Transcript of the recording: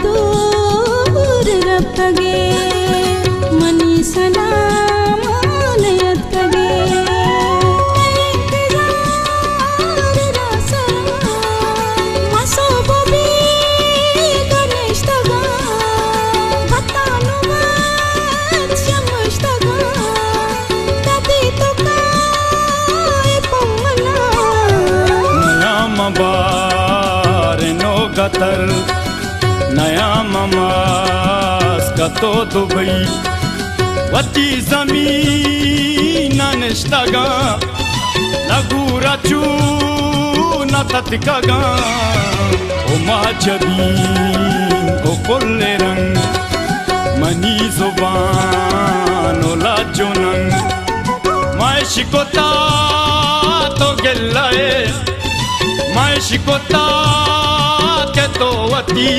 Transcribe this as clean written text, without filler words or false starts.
दूर रखगे मनी सलाम नयत कगे इंतजार रसा मसो बबी गणेशतगा बतानु चमशतगा तती तो काय पमला नया मबार नो गतर नया ममास का तो दुबई वती जमीन नष्टगा लगूरा चू न तत्कगा ओ माजबी ओ कुल्ले रंग मनी जुबान ओ लाजोनंग मैं शिकोता तो गिल्लाए मैं शिकोता के तो वती